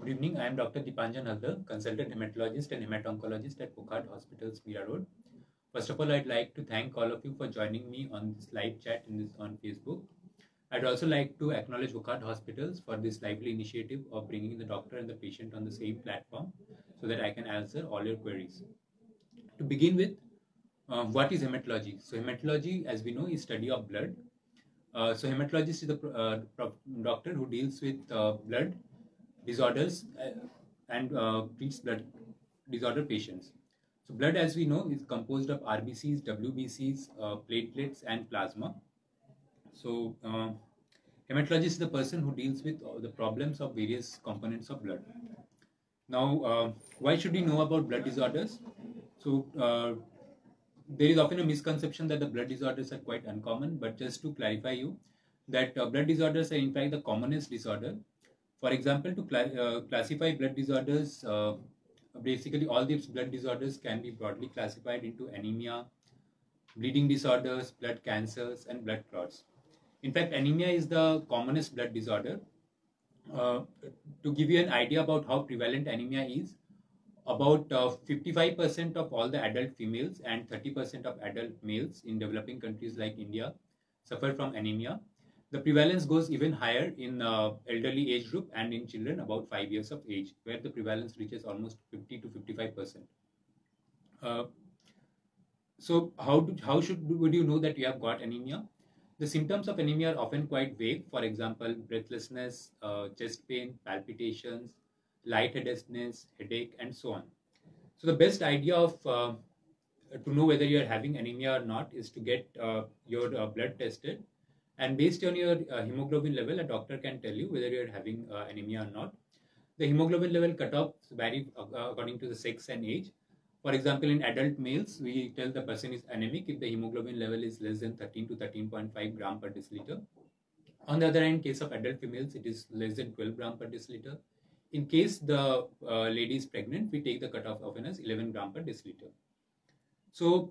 Good evening. I am Dr. Dipanjan Haldar, consultant hematologist and hemato-oncologist at Wockhardt Hospitals, Mira Road. First of all, I'd like to thank all of you for joining me on this live chat on Facebook. I'd also like to acknowledge Wockhardt Hospitals for this lively initiative of bringing the doctor and the patient on the same platform so that I can answer all your queries. To begin with, what is hematology? So hematology, as we know, is study of blood. So hematologist is the doctor who deals with blood disorders and treats blood disorder patients. So blood, as we know, is composed of RBCs, WBCs, platelets, and plasma. So hematologist is the person who deals with the problems of various components of blood. Now, why should we know about blood disorders? So there is often a misconception that the blood disorders are quite uncommon, but just to clarify you that blood disorders are in fact the commonest disorder. For example, to classify blood disorders, basically all these blood disorders can be broadly classified into anemia, bleeding disorders, blood cancers, and blood clots. In fact, anemia is the commonest blood disorder. To give you an idea about how prevalent anemia is, about 55% of all the adult females and 30% of adult males in developing countries like India suffer from anemia. The prevalence goes even higher in elderly age group and in children about 5 years of age, where the prevalence reaches almost 50 to 55%. So would you know that you have got anemia? The symptoms of anemia are often quite vague. For example, breathlessness, chest pain, palpitations, lightheadedness, headache, and so on. So the best idea of to know whether you are having anemia or not is to get your blood tested, and based on your hemoglobin level, a doctor can tell you whether you are having anemia or not. The hemoglobin level cutoffs vary according to the sex and age. For example, in adult males, we tell the person is anemic if the hemoglobin level is less than 13 to 13.5 gram per deciliter. On the other hand, in case of adult females, it is less than 12 gram per deciliter. In case the lady is pregnant, we take the cutoff often as 11 gram per deciliter. So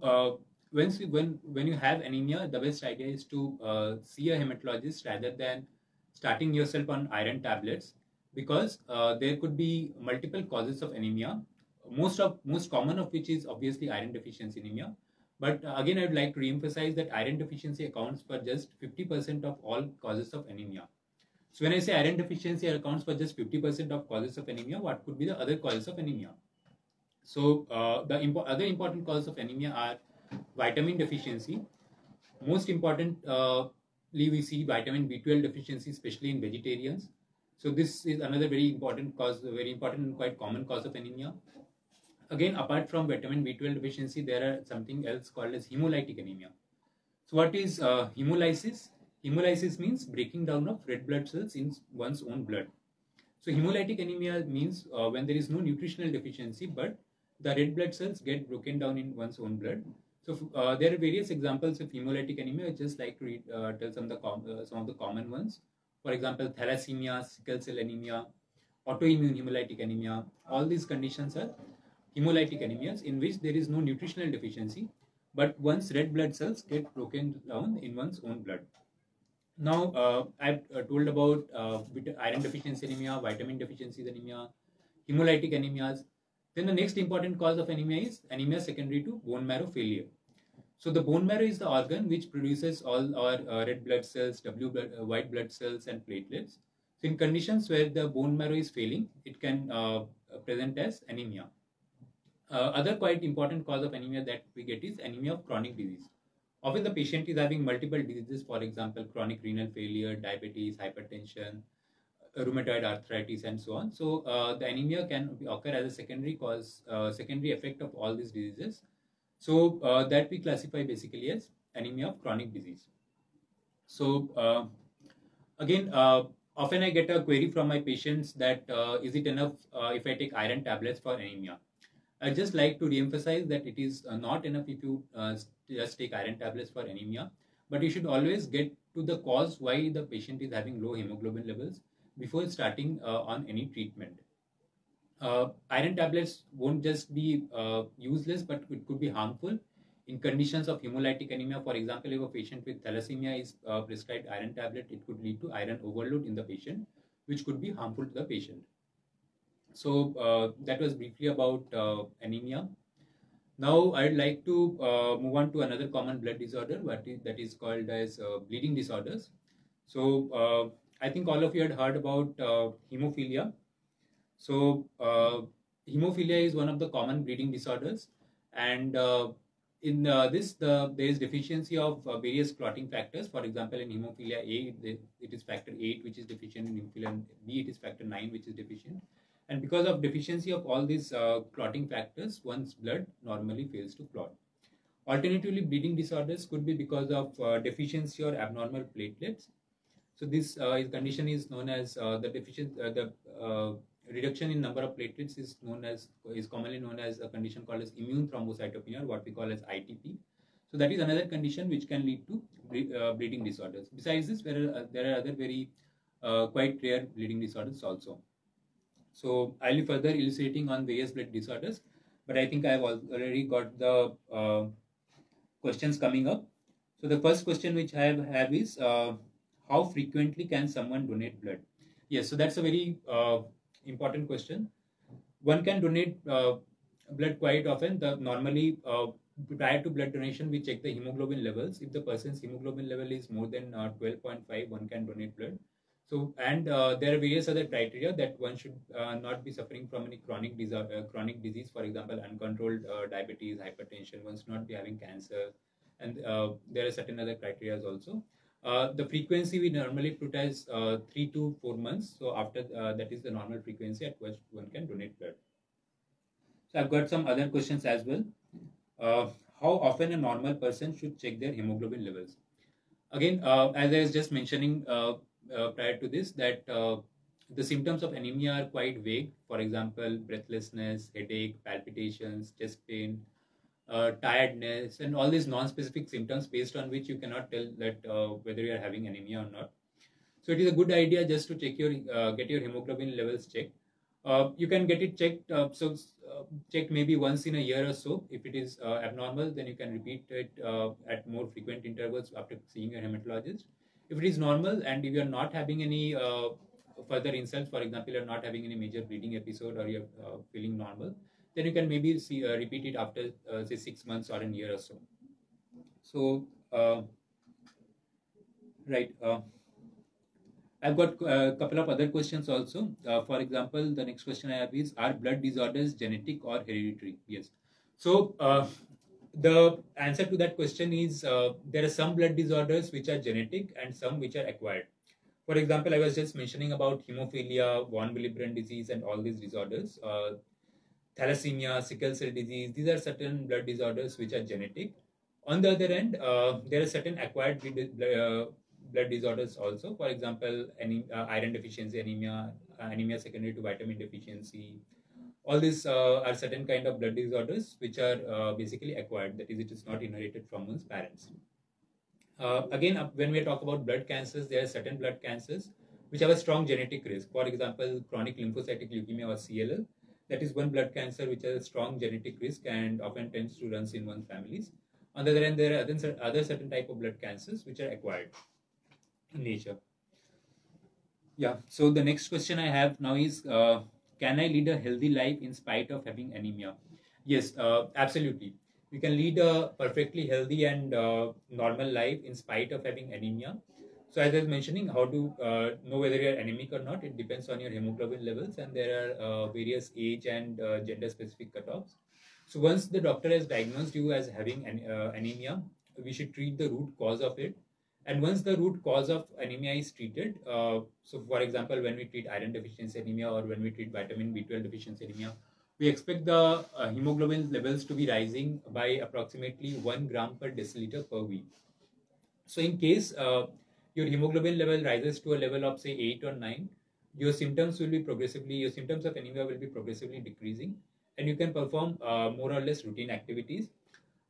when you have anemia, the best idea is to see a hematologist rather than starting yourself on iron tablets, because there could be multiple causes of anemia. Most common of which is obviously iron deficiency anemia. But again, I would like to re-emphasize that iron deficiency accounts for just 50% of all causes of anemia. So when I say iron deficiency accounts for just 50% of causes of anemia, what could be the other causes of anemia? So the other important causes of anemia are vitamin deficiency. Most importantly, we see vitamin B12 deficiency, especially in vegetarians. So this is another very important cause, very important and quite common cause of anemia. Again, apart from vitamin B12 deficiency, there are something else called as hemolytic anemia. So what is hemolysis? Hemolysis means breaking down of red blood cells in one's own blood. So hemolytic anemia means when there is no nutritional deficiency, but the red blood cells get broken down in one's own blood. So there are various examples of hemolytic anemia. I just like to tell some of the common ones. For example, thalassemia, sickle cell anemia, autoimmune hemolytic anemia. All these conditions are hemolytic anemias in which there is no nutritional deficiency, but one's red blood cells get broken down in one's own blood. Now, I've told about iron deficiency anemia, vitamin deficiency anemia, hemolytic anemias. Then the next important cause of anemia is anemia secondary to bone marrow failure. So the bone marrow is the organ which produces all our red blood cells, white blood cells, and platelets. So in conditions where the bone marrow is failing, it can present as anemia. Other quite important cause of anemia that we get is anemia of chronic disease. Often the patient is having multiple diseases, for example, chronic renal failure, diabetes, hypertension, rheumatoid arthritis, and so on. So the anemia can occur as a secondary effect of all these diseases. So that we classify basically as anemia of chronic disease. So again, often I get a query from my patients that is it enough if I take iron tablets for anemia? I just like to re-emphasize that it is not enough if you just take iron tablets for anemia, but you should always get to the cause why the patient is having low hemoglobin levels before starting on any treatment. Iron tablets won't just be useless, but it could be harmful in conditions of hemolytic anemia. For example, if a patient with thalassemia is prescribed iron tablet, it could lead to iron overload in the patient, which could be harmful to the patient. So that was briefly about anemia. Now I'd like to move on to another common blood disorder, that is called as bleeding disorders. So I think all of you had heard about hemophilia. So hemophilia is one of the common bleeding disorders, and in there is deficiency of various clotting factors. For example, in hemophilia A, it is factor 8, which is deficient. In hemophilia B, it is factor 9, which is deficient. And because of deficiency of all these clotting factors, one's blood normally fails to clot. Alternatively, bleeding disorders could be because of deficiency or abnormal platelets. So this condition is known as the reduction in number of platelets is commonly known as a condition called as immune thrombocytopenia, or what we call as ITP. So that is another condition which can lead to bleeding disorders. Besides this, there are other very quite rare bleeding disorders also. So I'll be further illustrating on various blood disorders, but I think I have already got the questions coming up. So the first question which I have is, how frequently can someone donate blood? Yes, so that's a very important question. One can donate blood quite often. Normally, prior to blood donation, we check the hemoglobin levels. If the person's hemoglobin level is more than 12.5, one can donate blood. So, and there are various other criteria that one should not be suffering from any chronic disease, for example, uncontrolled diabetes, hypertension. One should not be having cancer, and there are certain other criteria also. The frequency we normally put as 3 to 4 months. So after that is the normal frequency at which one can donate blood. So I've got some other questions as well. How often a normal person should check their hemoglobin levels? Again, as I was just mentioning prior to this, that the symptoms of anemia are quite vague. For example, breathlessness, headache, palpitations, chest pain, tiredness, and all these non-specific symptoms based on which you cannot tell that whether you are having anemia or not. So it is a good idea just to check get your hemoglobin levels checked. You can get it checked. Checked maybe once in a year or so. If it is abnormal, then you can repeat it at more frequent intervals after seeing your hematologist. If it is normal and if you are not having any further insults, for example, you are not having any major bleeding episode or you're feeling normal, then you can maybe repeat it after say 6 months or a year or so. So, right. I've got a couple of other questions also. For example, the next question I have is, are blood disorders genetic or hereditary? Yes. So the answer to that question is there are some blood disorders which are genetic and some which are acquired. For example, I was just mentioning about hemophilia, von Willebrand disease, and all these disorders. Thalassemia, sickle cell disease, these are certain blood disorders which are genetic. On the other end, there are certain acquired blood disorders also. For example, iron deficiency anemia, anemia secondary to vitamin deficiency. All these are certain kind of blood disorders which are basically acquired. That is, it is not inherited from one's parents. Again, when we talk about blood cancers, there are certain blood cancers which have a strong genetic risk. For example, chronic lymphocytic leukemia or CLL. That is one blood cancer which has a strong genetic risk and often tends to run in one's families. On the other hand, there are other certain type of blood cancers which are acquired in nature. Yeah. So the next question I have now is, can I lead a healthy life in spite of having anemia? Yes, absolutely. You can lead a perfectly healthy and normal life in spite of having anemia. So as I was mentioning, how to know whether you are anemic or not, it depends on your hemoglobin levels, and there are various age and gender-specific cutoffs. So once the doctor has diagnosed you as having anemia, we should treat the root cause of it. And once the root cause of anemia is treated, so for example, when we treat iron deficiency anemia or when we treat vitamin B12 deficiency anemia, we expect the hemoglobin levels to be rising by approximately 1 gram per deciliter per week. So in case your hemoglobin level rises to a level of say 8 or 9, your symptoms of anemia will be progressively decreasing, and you can perform more or less routine activities.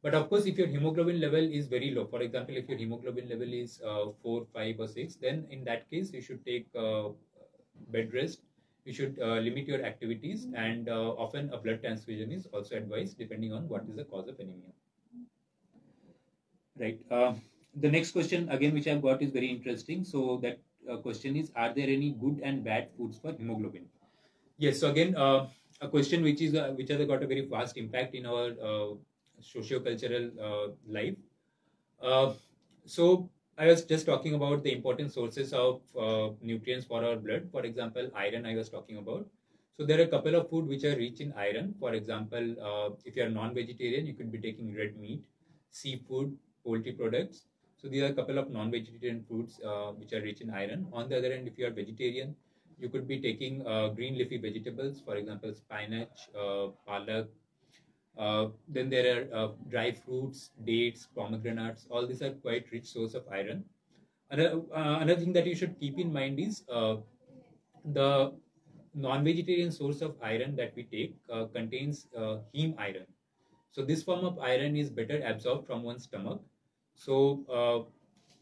But of course, if your hemoglobin level is very low, for example, if your hemoglobin level is 4, 5, or 6, then in that case, you should take bed rest. You should limit your activities, and often a blood transfusion is also advised depending on what is the cause of anemia. Right. The next question again, which I've got, is very interesting. So that question is, are there any good and bad foods for hemoglobin? Yes. So again, a question which has got a very vast impact in our socio-cultural life. Uh, so I was just talking about the important sources of nutrients for our blood. For example, iron I was talking about. So there are a couple of food which are rich in iron. For example, if you are non-vegetarian, you could be taking red meat, seafood, poultry products. So these are a couple of non-vegetarian foods which are rich in iron. On the other hand, if you are vegetarian, you could be taking green leafy vegetables, for example, spinach, palak, then there are dry fruits, dates, pomegranates. All these are quite rich source of iron. Another thing that you should keep in mind is the non-vegetarian source of iron that we take contains heme iron. So this form of iron is better absorbed from one's stomach. So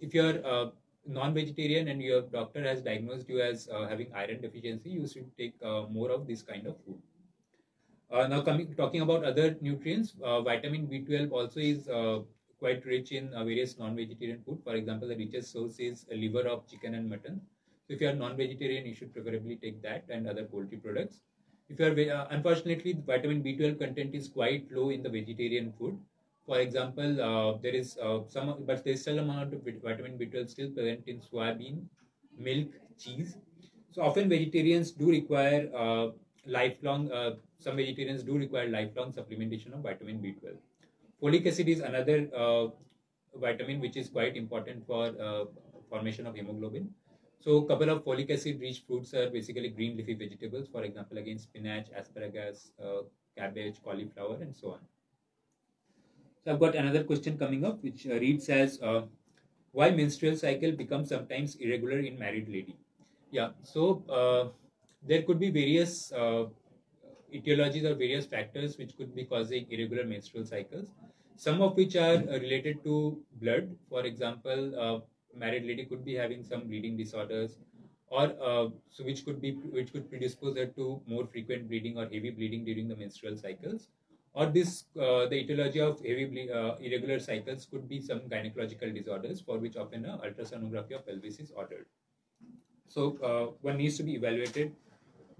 if you are non-vegetarian and your doctor has diagnosed you as having iron deficiency, you should take more of this kind of food. Now coming talking about other nutrients, vitamin B12 also is quite rich in various non-vegetarian food. For example, the richest source is a liver of chicken and mutton. So if you are non-vegetarian, you should preferably take that and other poultry products. If you are unfortunately, the vitamin B12 content is quite low in the vegetarian food. For example, there is but there is still amount of vitamin B12 still present in soybean, milk, cheese. So often vegetarians do require lifelong. Some vegetarians do require lifelong supplementation of vitamin B12. Folic acid is another vitamin which is quite important for formation of hemoglobin. So, a couple of folic acid rich foods are basically green leafy vegetables. For example, again spinach, asparagus, cabbage, cauliflower, and so on. So, I've got another question coming up, which reads as why menstrual cycle becomes sometimes irregular in married lady. Yeah, so there could be various etiologies or various factors which could be causing irregular menstrual cycles. Some of which are related to blood. For example, married lady could be having some bleeding disorders, or so which could predispose her to more frequent bleeding or heavy bleeding during the menstrual cycles. Or this the etiology of irregular cycles could be some gynecological disorders for which often ultrasonography of pelvis is ordered. So one needs to be evaluated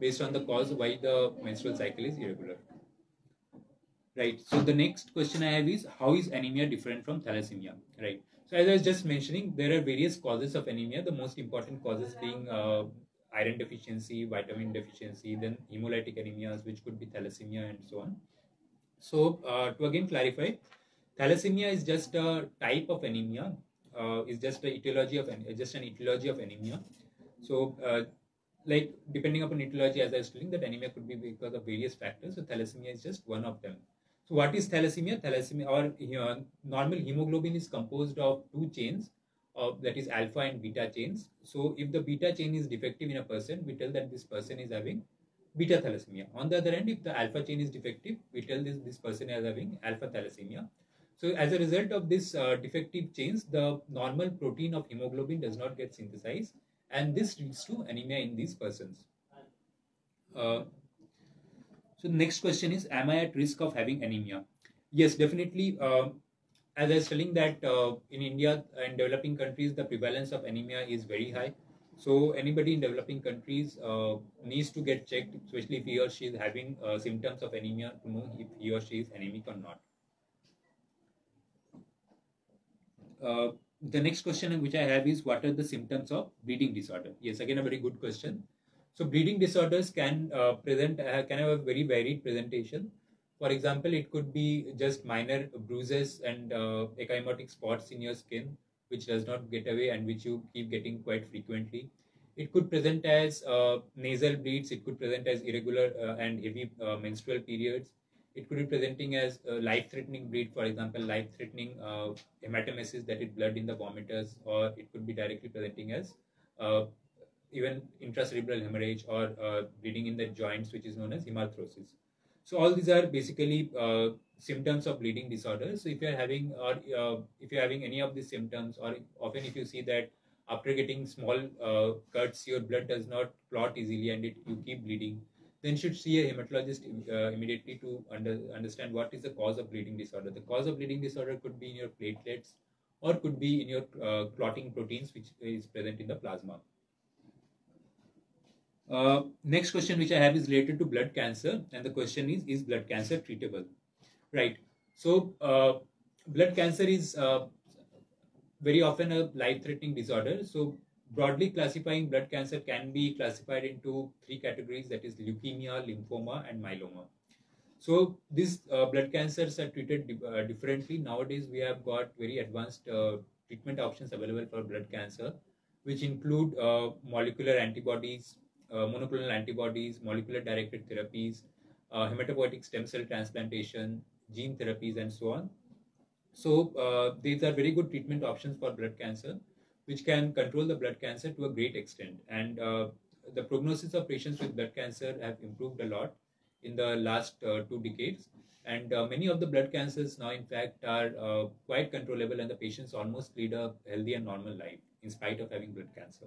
based on the cause why the menstrual cycle is irregular. Right. So the next question I have is how is anemia different from thalassemia? Right. So as I was just mentioning, there are various causes of anemia. The most important causes being iron deficiency, vitamin deficiency, then hemolytic anemias, which could be thalassemia and so on. So to again clarify, thalassemia is just a type of anemia. Is just a etiology of just an etiology of anemia. So like depending upon etiology, as I was telling, that anemia could be because of various factors. So thalassemia is just one of them. So what is thalassemia? Thalassemia or normal hemoglobin is composed of two chains, that is alpha and beta chains. So if the beta chain is defective in a person, we tell that this person is having beta thalassemia. On the other hand, if the alpha chain is defective, we tell this person is having alpha thalassemia. So as a result of this defective chains, the normal protein of hemoglobin does not get synthesized, and this leads to anemia in these persons. Uh, so the next question is, am I at risk of having anemia? Yes, definitely. As I was telling that in India and developing countries, the prevalence of anemia is very high. So anybody in developing countries needs to get checked, especially if he or she is having symptoms of anemia, to know if he or she is anemic or not. The next question which I have is, what are the symptoms of bleeding disorder? Yes, again a very good question. So bleeding disorders can can have a very varied presentation. For example, it could be just minor bruises and ecchymotic spots in your skin, which does not get away and which you keep getting quite frequently. It could present as nasal bleeds. It could present as irregular and heavy menstrual periods. It could be presenting as life-threatening bleed, for example, life-threatening hematemesis, that is blood in the vomiters, or it could be directly presenting as uh, even intracerebral hemorrhage or bleeding in the joints, which is known as hemarthrosis. So all these are basically symptoms of bleeding disorders. So if you are having or if you are having any of these symptoms, or often if you see that after getting small cuts, your blood does not clot easily and you keep bleeding, then should see a hematologist immediately to understand what is the cause of bleeding disorder. The cause of bleeding disorder could be in your platelets or could be in your clotting proteins, which is present in the plasma. Next question which I have is related to blood cancer, and the question is blood cancer treatable? Right. So, blood cancer is very often a life-threatening disorder. So, broadly classifying blood cancer can be classified into three categories, that is leukemia, lymphoma, and myeloma. So, these blood cancers are treated differently. Nowadays, we have got very advanced treatment options available for blood cancer, which include molecular antibodies, monoclonal antibodies, molecular directed therapies, hematopoietic stem cell transplantation, gene therapies, and so on. So these are very good treatment options for blood cancer, which can control the blood cancer to a great extent. And the prognosis of patients with blood cancer have improved a lot in the last 2 decades. And many of the blood cancers now, in fact, are quite controllable, and the patients almost lead a healthy and normal life in spite of having blood cancer.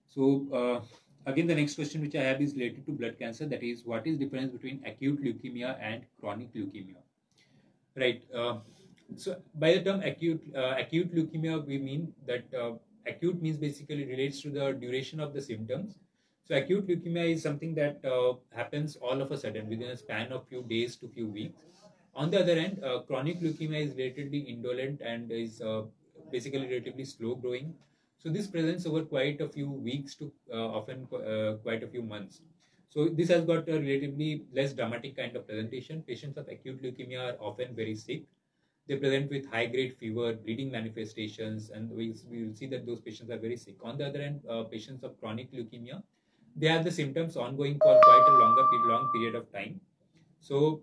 So again, the next question which I have is related to blood cancer. That is, what is difference between acute leukemia and chronic leukemia? Right. So by the term acute leukemia, we mean that acute means basically relates to the duration of the symptoms. So acute leukemia is something that happens all of a sudden within a span of few days to few weeks. On the other hand, chronic leukemia is relatively indolent and is basically relatively slow growing. So this presents over quite a few weeks to often quite a few months. So this has got a relatively less dramatic kind of presentation. Patients of acute leukemia are often very sick. They present with high-grade fever, bleeding manifestations, and we will see that those patients are very sick. On the other hand, patients of chronic leukemia, they have the symptoms ongoing for quite a long period of time. So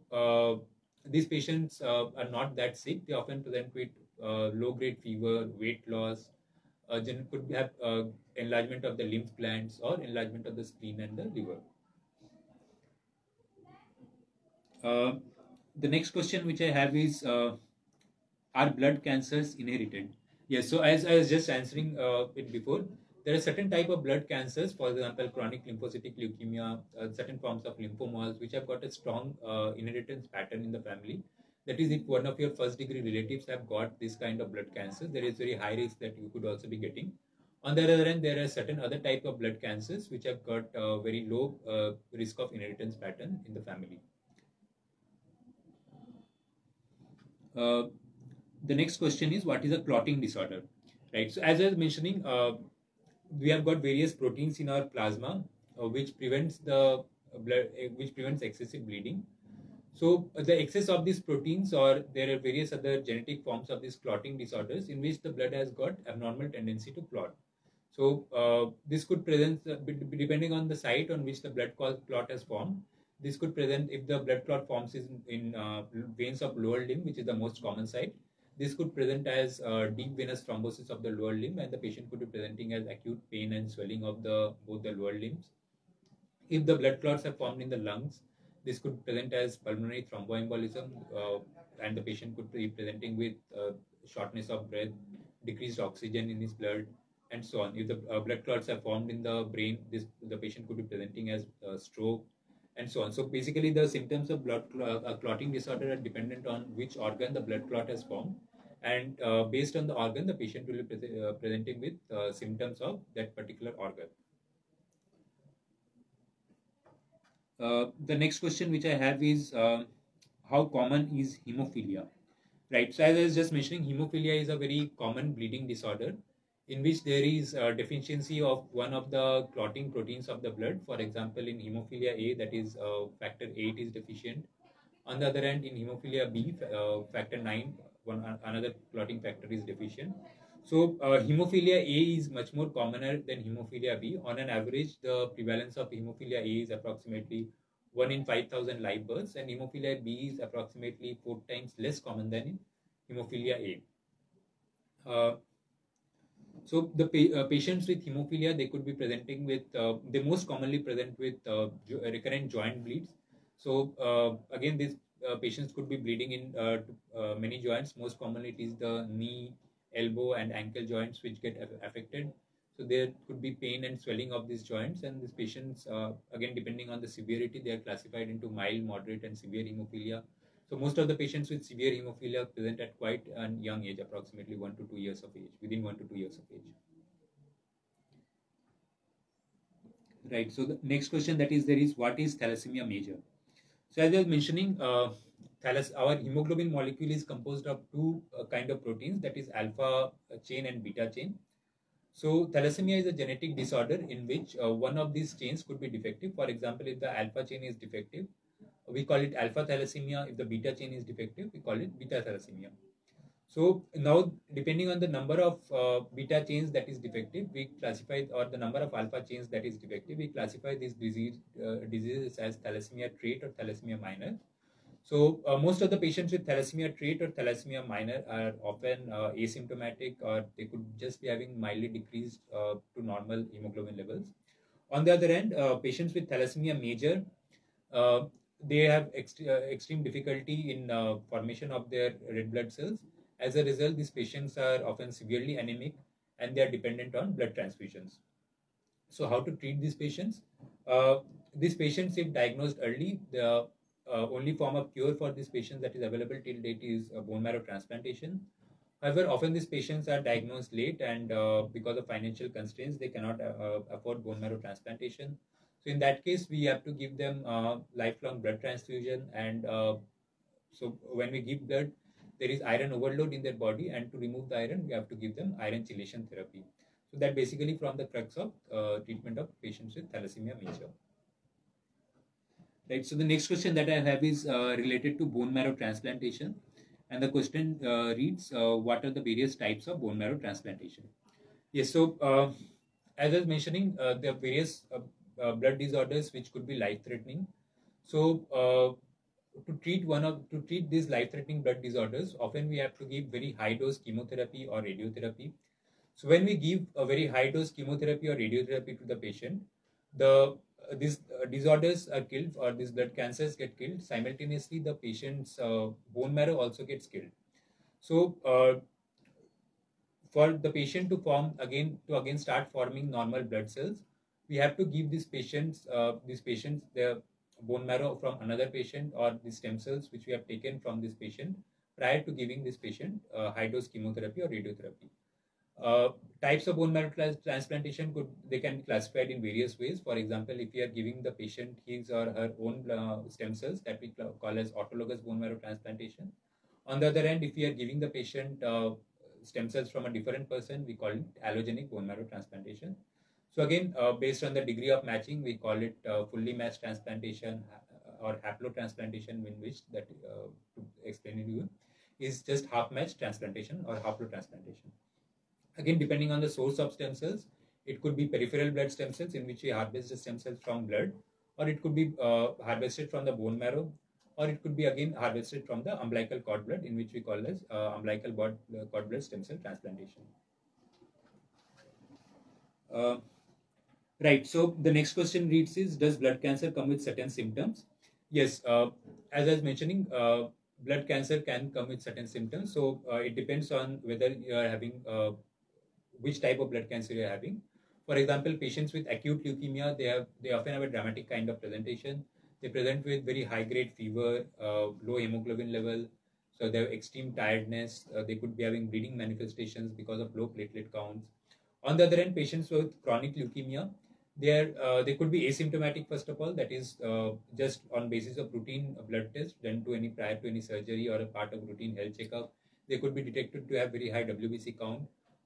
these patients are not that sick. They often present with low-grade fever, weight loss, could have enlargement of the lymph glands or enlargement of the spleen and the liver. Uh, the next question which I have is, are blood cancers inherited? Yes, so as I was just answering it before, there are certain type of blood cancers, for example, chronic lymphocytic leukemia, certain forms of lymphomas, which have got a strong inheritance pattern in the family. That is, if one of your first degree relatives have got this kind of blood cancer, there is very high risk that you could also be getting. On the other hand, there are certain other type of blood cancers which have got very low risk of inheritance pattern in the family. Uh, the next question is, what is a clotting disorder? Right. So as I was mentioning, we have got various proteins in our plasma, which prevents the which prevents excessive bleeding. So the excess of these proteins, or there are various other genetic forms of these clotting disorders in which the blood has got abnormal tendency to clot. So this could present depending on the site on which the blood clot has formed. This could present if the blood clot forms in veins of lower limb, which is the most common site. This could present as deep venous thrombosis of the lower limb, and the patient could be presenting as acute pain and swelling of both the lower limbs. If the blood clots are formed in the lungs, this could present as pulmonary thromboembolism, and the patient could be presenting with shortness of breath, decreased oxygen in his blood, and so on. If the blood clots are formed in the brain, the patient could be presenting as stroke, and so on. So basically, the symptoms of clotting disorder are dependent on which organ the blood clot has formed, and based on the organ, the patient will be presenting with symptoms of that particular organ. The next question which I have is, how common is hemophilia? Right. So as I was just mentioning, hemophilia is a very common bleeding disorder in which there is a deficiency of one of the clotting proteins of the blood. For example, in hemophilia A, that is factor 8 is deficient. On the other hand, in hemophilia B, factor 9, another clotting factor is deficient. So hemophilia A is much more commoner than hemophilia B. On an average, the prevalence of hemophilia A is approximately 1 in 5,000 live births, and hemophilia B is approximately 4 times less common than in hemophilia A. So the patients with hemophilia, they could be presenting with, they most commonly present with recurrent joint bleeds. So again, these patients could be bleeding in many joints. Most commonly, it is the knee, elbow, and ankle joints which get affected. So there could be pain and swelling of these joints, and these patients, again, depending on the severity, they are classified into mild, moderate, and severe hemophilia. So most of the patients with severe hemophilia present at quite a young age, approximately 1 to 2 years of age, within 1 to 2 years of age. Right. So the next question that is there is, what is thalassemia major? So as I was mentioning, our hemoglobin molecule is composed of two kind of proteins, that is alpha chain and beta chain. So thalassemia is a genetic disorder in which one of these chains could be defective. For example, if the alpha chain is defective, we call it alpha thalassemia. If the beta chain is defective, we call it beta thalassemia. So now, depending on the number of beta chains that is defective, we classify, or the number of alpha chains that is defective, we classify these diseases as thalassemia trait or thalassemia minor. So most of the patients with thalassemia trait or thalassemia minor are often asymptomatic, or they could just be having mildly decreased to normal hemoglobin levels. On the other hand, patients with thalassemia major, uh, they have extreme difficulty in formation of their red blood cells. As a result, these patients are often severely anemic and they are dependent on blood transfusions. So, how to treat these patients? These patients, if diagnosed early, the only form of cure for these patients that is available till date is bone marrow transplantation. However, often these patients are diagnosed late, and because of financial constraints, they cannot afford bone marrow transplantation. So, in that case, we have to give them lifelong blood transfusion. And so, when we give blood, there is iron overload in their body, and to remove the iron, we have to give them iron chelation therapy. So, that basically from the crux of treatment of patients with thalassemia major. Right. So, the next question that I have is related to bone marrow transplantation. And the question reads, what are the various types of bone marrow transplantation? Yes, so as I was mentioning, there are various blood disorders which could be life-threatening. So to treat these life-threatening blood disorders, often we have to give very high-dose chemotherapy or radiotherapy. So when we give a very high-dose chemotherapy or radiotherapy to the patient, these disorders are killed, or these blood cancers get killed. Simultaneously, the patient's bone marrow also gets killed. So for the patient to again start forming normal blood cells, we have to give these patients the bone marrow from another patient, or the stem cells which we have taken from this patient prior to giving this patient high dose chemotherapy or radiotherapy. uh, Types of bone marrow transplantation can be classified in various ways. For example, if you are giving the patient his or her own stem cells, that we call as autologous bone marrow transplantation. On the other hand, if we are giving the patient stem cells from a different person, we call it allogenic bone marrow transplantation. So again, based on the degree of matching, we call it fully matched transplantation or haplotransplantation, in which that to explain it to you is just half matched transplantation or haplotransplantation. Again, depending on the source of stem cells, it could be peripheral blood stem cells, in which we harvest the stem cells from blood, or it could be harvested from the bone marrow, or it could be again harvested from the umbilical cord blood, in which we call as umbilical cord blood stem cell transplantation. Uh, right. So the next question reads is, does blood cancer come with certain symptoms? Yes. As I was mentioning, blood cancer can come with certain symptoms. So it depends on whether you are having which type of blood cancer you're having. For example, patients with acute leukemia, they often have a dramatic kind of presentation. They present with very high grade fever, low hemoglobin level, so they have extreme tiredness. They could be having bleeding manifestations because of low platelet counts. On the other hand, patients with chronic leukemia, they could be asymptomatic first of all. That is just on basis of routine blood test done to any prior to any surgery or a part of routine health checkup. They could be detected to have very high WBC count.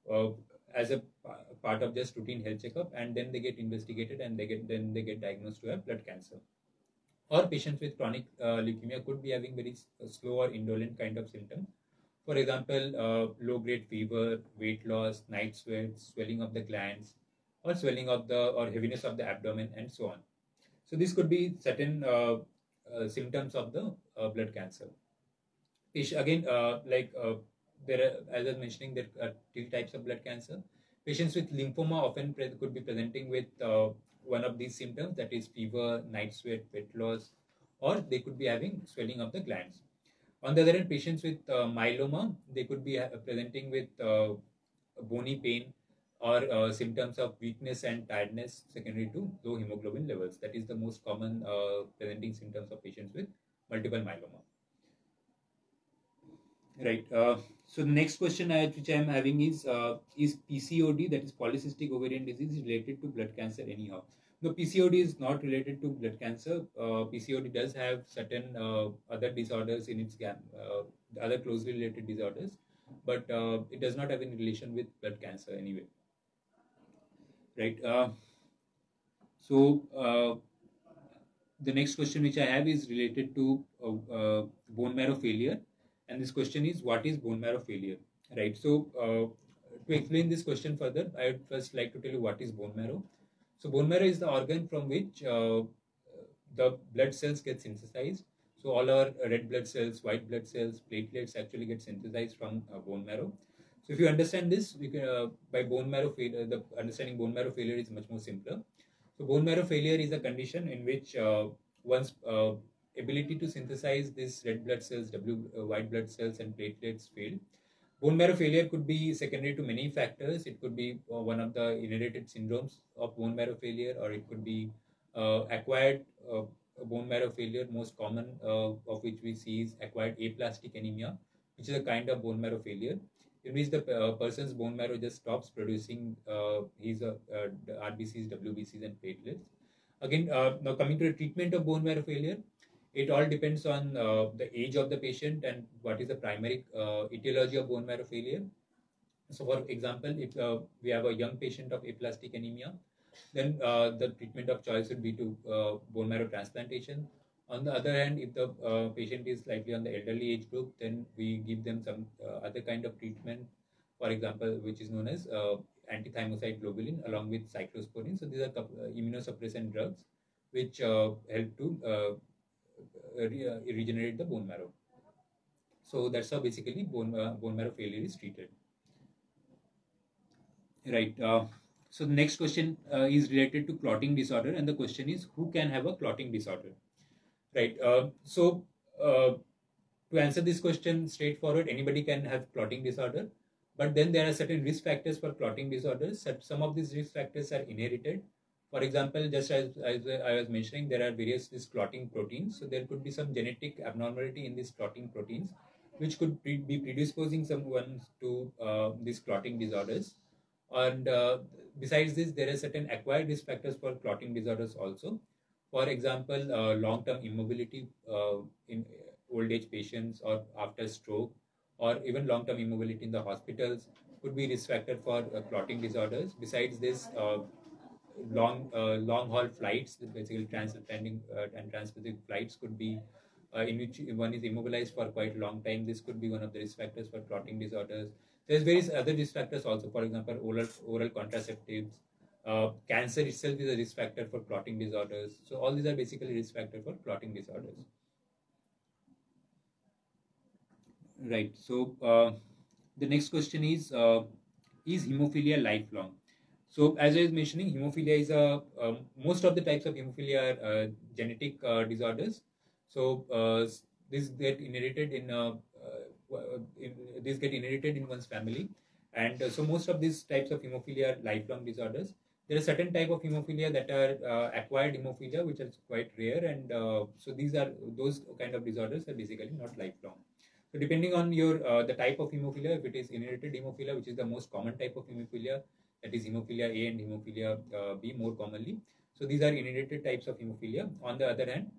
Uh, as a part of just routine health checkup, and then they get investigated and they get diagnosed to have blood cancer. Or patients with chronic leukemia could be having very slow or indolent kind of symptoms. For example, low grade fever, weight loss, night sweats, swelling of the glands, or swelling of the or heaviness of the abdomen, and so on. So this could be certain symptoms of the blood cancer. Again, there are, as I was mentioning, there are three types of blood cancer. Patients with lymphoma often could be presenting with one of these symptoms, that is fever, night sweat, weight loss, or they could be having swelling of the glands. On the other hand, patients with myeloma, they could be presenting with bony pain or symptoms of weakness and tiredness secondary to low hemoglobin levels. That is the most common presenting symptoms of patients with multiple myeloma. Right. So the next question which I am having is PCOD, that is polycystic ovarian disease, related to blood cancer anyhow? No, PCOD is not related to blood cancer. PCOD does have certain other disorders in its other closely related disorders, but it does not have any relation with blood cancer anyway, right? So the next question which I have is related to bone marrow failure, and this question is, what is bone marrow failure, right? So to explain this question further, I would first like to tell you what is bone marrow. So bone marrow is the organ from which the blood cells get synthesized. So all our red blood cells, white blood cells, platelets actually get synthesized from bone marrow. So if you understand this, we can, by bone marrow failure, the understanding bone marrow failure is much more simpler. So bone marrow failure is a condition in which one's ability to synthesize these red blood cells, white blood cells, and platelets fail. Bone marrow failure could be secondary to many factors. It could be one of the inherited syndromes of bone marrow failure, or it could be acquired bone marrow failure. Most common of which we see is acquired aplastic anemia, which is a kind of bone marrow failure in which the person's bone marrow just stops producing his the RBCs, WBCs, and platelets. Again, now coming to the treatment of bone marrow failure, it all depends on the age of the patient and what is the primary etiology of bone marrow failure. So, for example, if we have a young patient of aplastic anemia, then the treatment of choice would be to bone marrow transplantation. On the other hand, if the patient is slightly on the elderly age group, then we give them some other kind of treatment, for example, which is known as antithymocyte globulin along with cyclosporin. So these are immunosuppressant drugs which help to regenerate the bone marrow. So that's how basically bone marrow failure is treated. Right. So the next question is related to clotting disorder, and the question is, who can have a clotting disorder? Right. To answer this question straightforward, anybody can have clotting disorder, but then there are certain risk factors for clotting disorders. Some of these risk factors are inherited. For example, just as I was mentioning, there are various these clotting proteins. So there could be some genetic abnormality in these clotting proteins, which could be predisposing someone to these clotting disorders. And besides this, there are certain acquired risk factors for clotting disorders also. For example, long-term immobility in old age patients or after stroke, or even long-term immobility in the hospitals could be risk factor for clotting disorders. Besides this, long haul flights, basically transatlantic and transpacific flights, could be in which one is immobilized for quite a long time. This could be one of the risk factors for clotting disorders. There's various other risk factors also. For example, oral contraceptives. Cancer itself is a risk factor for clotting disorders. So all these are basically risk factors for clotting disorders. Right. So the next question is hemophilia lifelong? So as I was mentioning, hemophilia is most of the types of hemophilia are genetic disorders. So this get inherited in one's family, and so most of these types of hemophilia are lifelong disorders. There are certain type of hemophilia that are acquired hemophilia, which is quite rare, and so those kind of disorders are basically not lifelong. So depending on your the type of hemophilia, if it is inherited hemophilia, which is the most common type of hemophilia, that is hemophilia A and hemophilia B more commonly. So these are inherited types of hemophilia. On the other hand,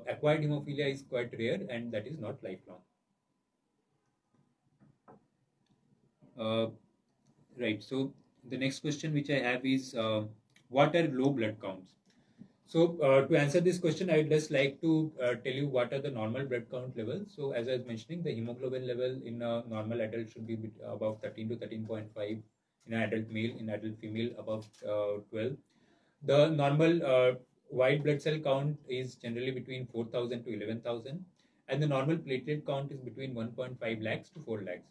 acquired hemophilia is quite rare and that is not lifelong. Right. So the next question which I have is, what are low blood counts? So to answer this question, I would just like to tell you what are the normal blood count levels. So as I was mentioning, the hemoglobin level in a normal adult should be above 13 to 13.5, in an adult male, in adult female above 12. The normal white blood cell count is generally between 4,000 to 11,000, and the normal platelet count is between 1.5 lakhs to 4 lakhs.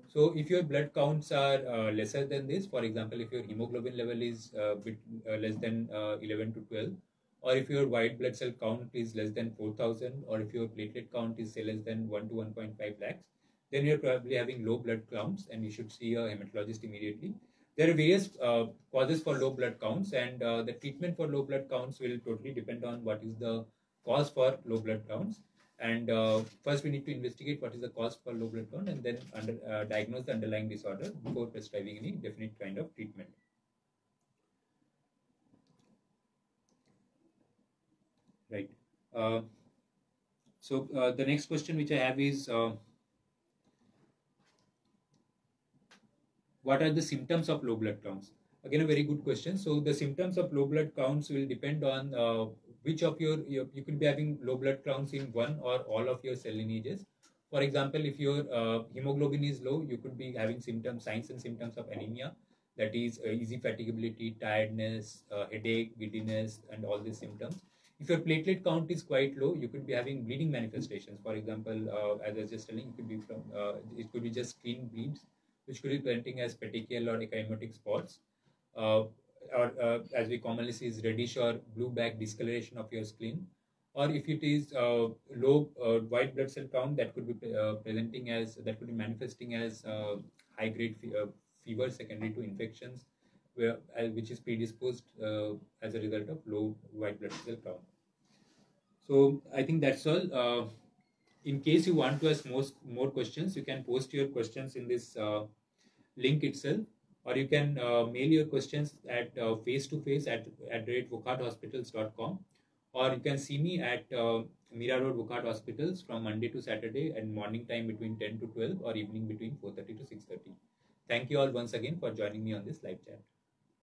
So if your blood counts are lesser than this, for example, if your hemoglobin level is less than 11 to 12, or if your white blood cell count is less than 4,000, or if your platelet count is say less than 1 to 1.5 lakhs, then you're probably having low blood counts and you should see a hematologist immediately. There are various causes for low blood counts, and the treatment for low blood counts will totally depend on what is the cause for low blood counts. And first we need to investigate what is the cause for low blood count, and then diagnose the underlying disorder before prescribing any definite kind of treatment. right? Uh, the next question which I have is, what are the symptoms of low blood counts? Again, a very good question. So the symptoms of low blood counts will depend on which of your you could be having low blood counts in one or all of your cell lineages. For example, if your hemoglobin is low, you could be having symptoms, signs and symptoms of anemia. That is easy fatigability, tiredness, headache, giddiness, and all these symptoms. If your platelet count is quite low, you could be having bleeding manifestations. For example, as I was just telling, it could be just clean bleeds, which could be presenting as petechial or ecchymotic spots, uh, or as we commonly see is reddish or blue black discoloration of your skin. Or if it is low white blood cell count, that could be presenting as, that could be manifesting as high grade fever secondary to infections, which is predisposed as a result of low white blood cell count. So I think that's all. In case you want to ask more questions, you can post your questions in this link itself, or you can mail your questions at face to face at the rate wockharthospitals.com, or you can see me at Mira Road Wockhardt Hospitals from Monday to Saturday and morning time between 10 to 12 or evening between 4:30 to 6:30. Thank you all once again for joining me on this live chat.